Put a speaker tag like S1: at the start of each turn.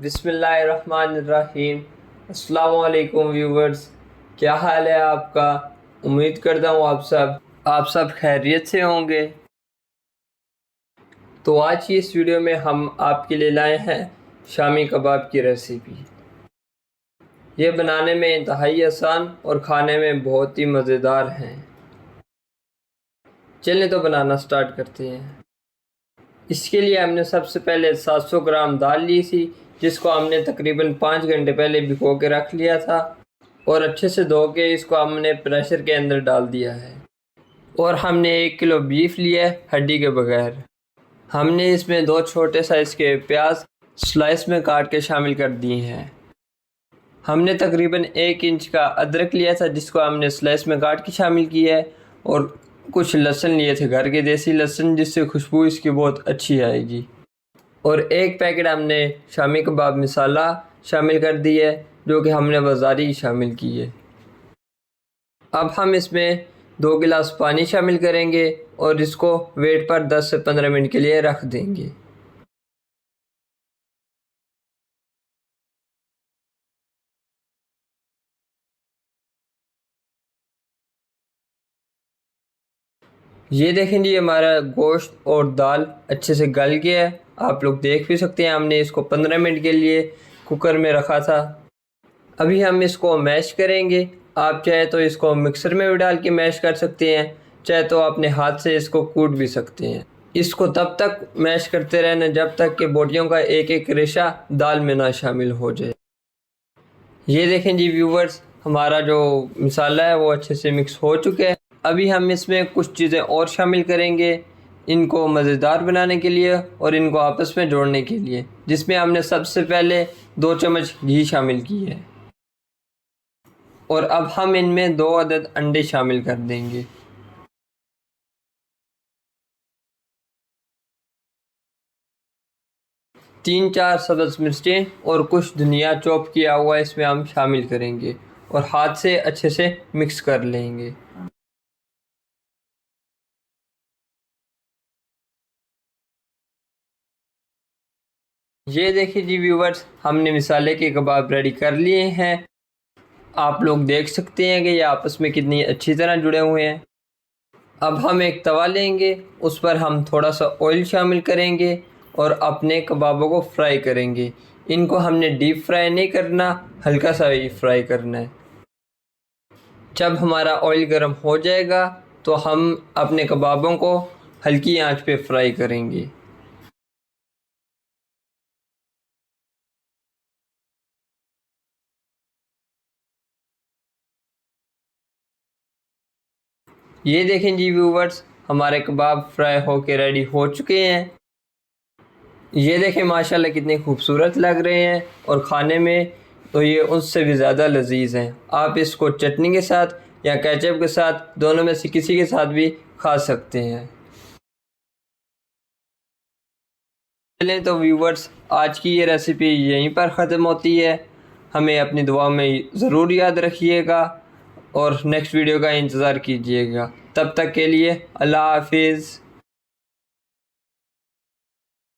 S1: बिस्मिल्लाहिर्रहमानिर्रहीम। अस्सलाम वालेकुम व्यूवर्स, क्या हाल है आपका। उम्मीद करता हूँ आप सब खैरियत से होंगे। तो आज की इस वीडियो में हम आपके लिए लाए हैं शामी कबाब की रेसिपी। ये बनाने में इंतहाई आसान और खाने में बहुत ही मज़ेदार हैं। चलें तो बनाना स्टार्ट करते हैं। इसके लिए हमने सबसे पहले 700 ग्राम दाल ली थी, जिसको हमने तकरीबन 5 घंटे पहले भिगो के रख लिया था और अच्छे से धो के इसको हमने प्रेशर के अंदर डाल दिया है। और हमने 1 किलो बीफ लिया है हड्डी के बगैर। हमने इसमें 2 छोटे साइज़ के प्याज स्लाइस में काट के शामिल कर दिए हैं। हमने तकरीबन 1 इंच का अदरक लिया था, जिसको हमने स्लाइस में काट के शामिल किया है। और कुछ लहसुन लिए थे, घर के देसी लहसुन, जिससे खुशबू इसकी बहुत अच्छी आएगी। और 1 पैकेट हमने शामी कबाब मसाला शामिल कर दिया है, जो कि हमने बाज़ारी शामिल की है। अब हम इसमें 2 गिलास पानी शामिल करेंगे और इसको वेट पर 10 से 15 मिनट के लिए रख देंगे। ये देखें जी, हमारा गोश्त और दाल अच्छे से गल गया है। आप लोग देख भी सकते हैं, हमने इसको 15 मिनट के लिए कुकर में रखा था। अभी हम इसको मैश करेंगे। आप चाहे तो इसको मिक्सर में भी डाल के मैश कर सकते हैं, चाहे तो अपने हाथ से इसको कूट भी सकते हैं। इसको तब तक मैश करते रहना जब तक कि बोटियों का एक एक रेशा दाल में ना शामिल हो जाए। ये देखें जी व्यूवर्स, हमारा जो मसाला है वो अच्छे से मिक्स हो चुका है। अभी हम इसमें कुछ चीज़ें और शामिल करेंगे इनको मज़ेदार बनाने के लिए और इनको आपस में जोड़ने के लिए, जिसमें हमने सबसे पहले 2 चम्मच घी शामिल की है। और अब हम इनमें 2 अदद अंडे शामिल कर देंगे। तीन चार सब्ज़ मिर्चें और कुछ धनिया चॉप किया हुआ इसमें हम शामिल करेंगे और हाथ से अच्छे से मिक्स कर लेंगे। ये देखिए जी व्यूवर्स, हमने मिसाले के कबाब रेडी कर लिए हैं। आप लोग देख सकते हैं कि ये आपस में कितनी अच्छी तरह जुड़े हुए हैं। अब हम एक तवा लेंगे, उस पर हम थोड़ा सा ऑयल शामिल करेंगे और अपने कबाबों को फ्राई करेंगे। इनको हमने डीप फ्राई नहीं करना, हल्का सा ही फ्राई करना है। जब हमारा ऑयल गर्म हो जाएगा तो हम अपने कबाबों को हल्की आंच पे फ्राई करेंगे। ये देखें जी व्यूवर्स, हमारे कबाब फ्राई होके रेडी हो चुके हैं। ये देखें माशाल्लाह कितने खूबसूरत लग रहे हैं और ख़ाने में तो ये उससे भी ज़्यादा लजीज हैं। आप इसको चटनी के साथ या केचप के साथ, दोनों में से किसी के साथ भी खा सकते हैं। चलें तो व्यूवर्स, आज की ये रेसिपी यहीं पर ख़त्म होती है। हमें अपनी दुआ में ज़रूर याद रखिएगा और नेक्स्ट वीडियो का इंतज़ार कीजिएगा। तब तक के लिए अल्लाह हाफिज़।